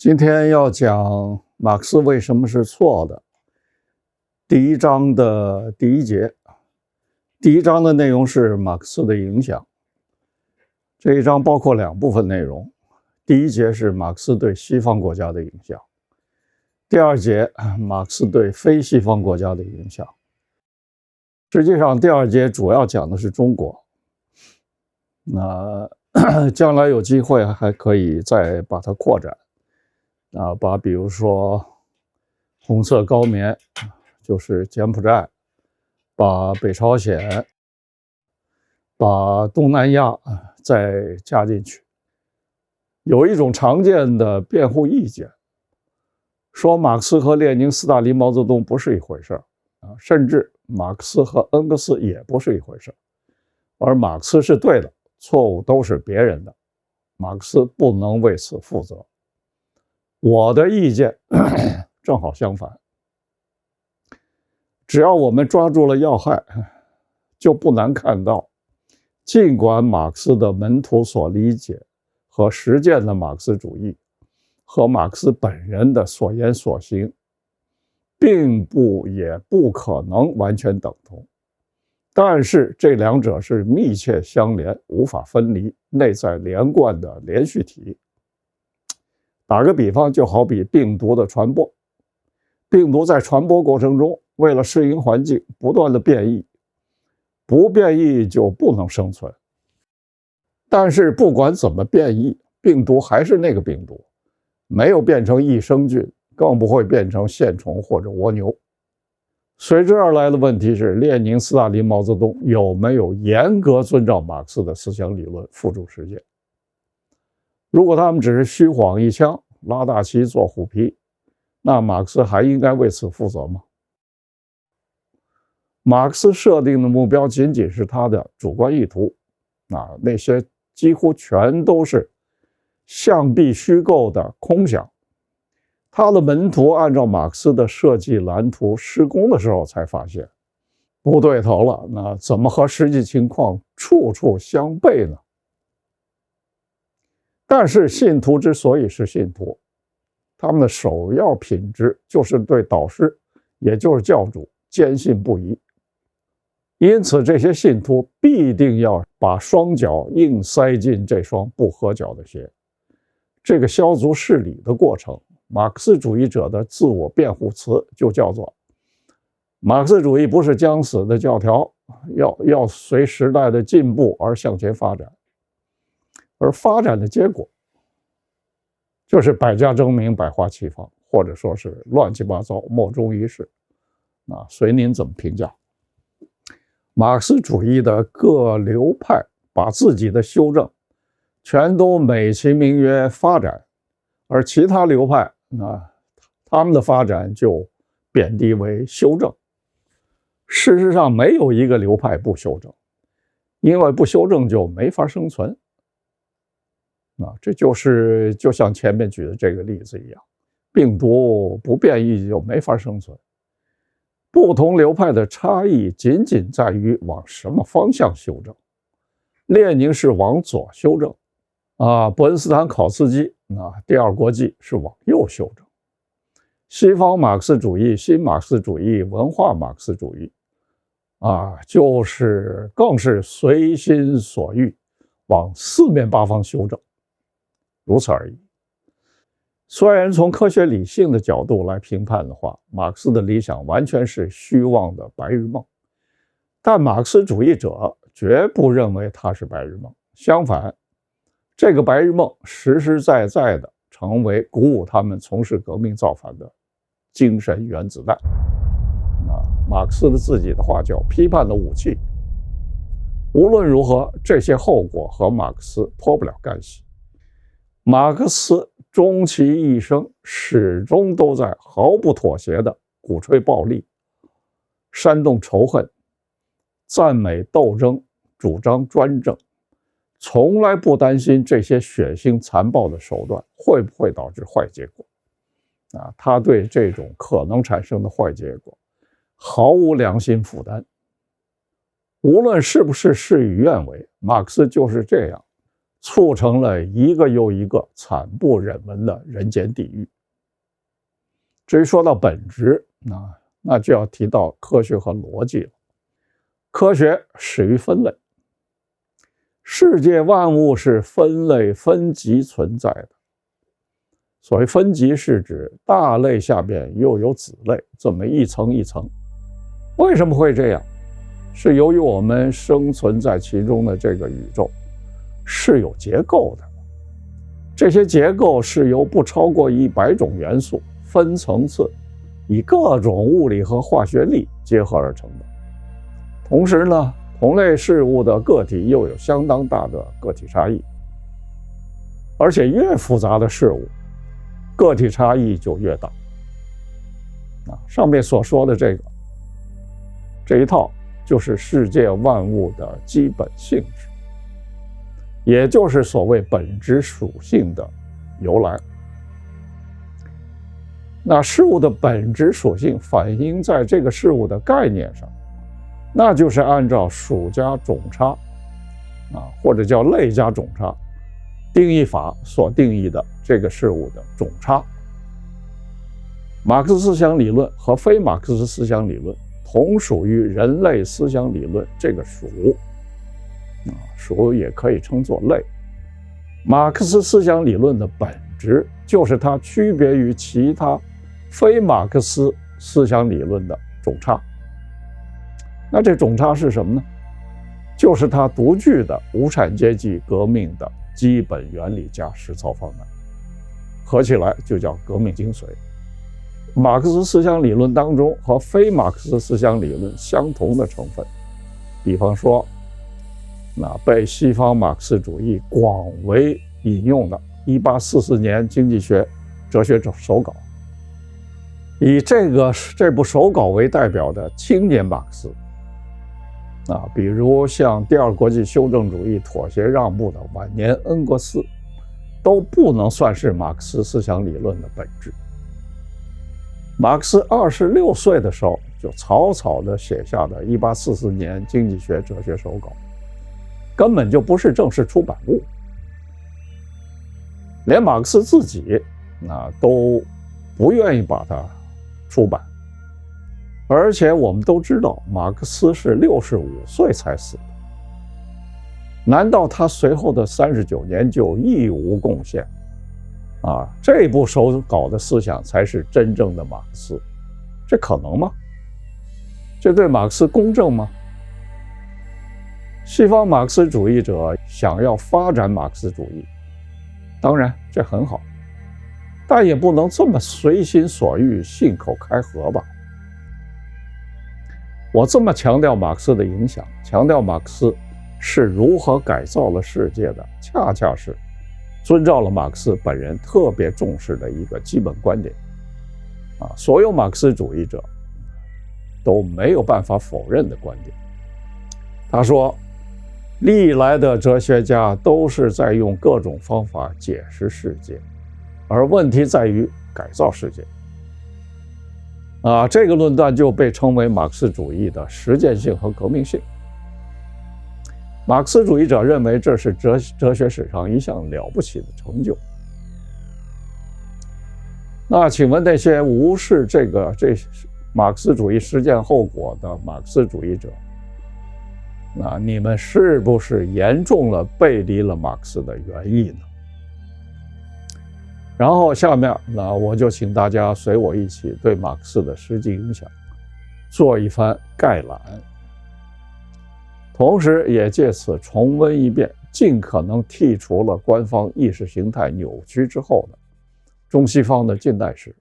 今天要讲马克思为什么是错的。第一章的第一节，第一章的内容是马克思的影响。这一章包括两部分内容，第一节是马克思对西方国家的影响，第二节马克思对非西方国家的影响。实际上第二节主要讲的是中国，将来有机会还可以再把它扩展，把比如说红色高棉，就是柬埔寨，把北朝鲜，把东南亚再加进去。有一种常见的辩护意见，说马克思和列宁、斯大林、毛泽东不是一回事，甚至马克思和恩格斯也不是一回事，而马克思是对的，错误都是别人的，马克思不能为此负责。我的意见正好相反，只要我们抓住了要害，就不难看到，尽管马克思的门徒所理解和实践的马克思主义和马克思本人的所言所行并不也不可能完全等同，但是这两者是密切相连，无法分离，内在连贯的连续体。打个比方，就好比病毒的传播，病毒在传播过程中为了适应环境不断的变异，不变异就不能生存。但是不管怎么变异，病毒还是那个病毒，没有变成益生菌，更不会变成线虫或者蜗牛。随之而来的问题是，列宁、斯大林、毛泽东有没有严格遵照马克思的思想理论付诸实践？如果他们只是虚晃一枪，拉大旗做虎皮，那马克思还应该为此负责吗？马克思设定的目标仅仅是他的主观意图，那些几乎全都是象壁虚构的空想。他的门徒按照马克思的设计蓝图施工的时候才发现不对头了，那怎么和实际情况处处相悖呢？但是信徒之所以是信徒，他们的首要品质就是对导师，也就是教主坚信不疑。因此这些信徒必定要把双脚硬塞进这双不合脚的鞋。这个消足适理的过程，马克思主义者的自我辩护词就叫做：马克思主义不是将死的教条，要随时代的进步而向前发展，而发展的结果就是百家争鸣，百花齐放，或者说是乱七八糟，莫衷一是。随您怎么评价？马克思主义的各流派把自己的修正全都美其名曰发展，而其他流派他们的发展就贬低为修正。事实上没有一个流派不修正，因为不修正就没法生存。这就像前面举的这个例子一样，病毒不变异就没法生存。不同流派的差异仅仅在于往什么方向修正。列宁是往左修正，伯恩斯坦考茨基第二国际是往右修正。西方马克思主义、新马克思主义、文化马克思主义就是更是随心所欲，往四面八方修正，如此而已。虽然从科学理性的角度来评判的话，马克思的理想完全是虚妄的白日梦，但马克思主义者绝不认为它是白日梦。相反，这个白日梦实实在在的成为鼓舞他们从事革命造反的精神原子弹。马克思的自己的话叫批判的武器。无论如何，这些后果和马克思脱不了干系。马克思终其一生始终都在毫不妥协地鼓吹暴力，煽动仇恨，赞美斗争，主张专政，从来不担心这些血腥残暴的手段会不会导致坏结果。他对这种可能产生的坏结果毫无良心负担。无论是不是事与愿违，马克思就是这样促成了一个又一个惨不忍闻的人间地狱。至于说到本质，那就要提到科学和逻辑了。科学始于分类，世界万物是分类分级存在的。所谓分级是指大类下边又有子类，这么一层一层。为什么会这样？是由于我们生存在其中的这个宇宙是有结构的，这些结构是由不超过100种元素分层次，以各种物理和化学力结合而成的。同时呢，同类事物的个体又有相当大的个体差异，而且越复杂的事物，个体差异就越大。上面所说的这一套，就是世界万物的基本性质，也就是所谓本质属性的由来。那事物的本质属性反映在这个事物的概念上，那就是按照属加种差或者叫类加种差定义法所定义的这个事物的种差。马克思思想理论和非马克思思想理论同属于人类思想理论这个属，属也可以称作类。马克思思想理论的本质就是它区别于其他非马克思思想理论的种差。那这种差是什么呢？就是它独具的无产阶级革命的基本原理加实操方案，合起来就叫革命精髓。马克思思想理论当中和非马克思思想理论相同的成分，比方说被西方马克思主义广为引用的1844年经济学哲学手稿，以这部手稿为代表的青年马克思比如像第二国际修正主义妥协让步的晚年恩格斯，都不能算是马克思思想理论的本质。马克思26岁的时候就草草地写下的1844年经济学哲学手稿，根本就不是正式出版物，连马克思自己都不愿意把它出版。而且我们都知道，马克思是65岁才死的，难道他随后的39年就一无贡献？这部手稿的思想才是真正的马克思，这可能吗？这对马克思公正吗？西方马克思主义者想要发展马克思主义，当然这很好，但也不能这么随心所欲、信口开河吧。我这么强调马克思的影响，强调马克思是如何改造了世界的，恰恰是遵照了马克思本人特别重视的一个基本观点。所有马克思主义者都没有办法否认的观点。他说，历来的哲学家都是在用各种方法解释世界，而问题在于改造世界。这个论断就被称为马克思主义的实践性和革命性。马克思主义者认为这是哲学史上一项了不起的成就。那请问那些无视这马克思主义实践后果的马克思主义者，那你们是不是严重了背离了马克思的原意呢？然后下面我就请大家随我一起对马克思的实际影响做一番概览，同时也借此重温一遍尽可能剔除了官方意识形态扭曲之后的中西方的近代史。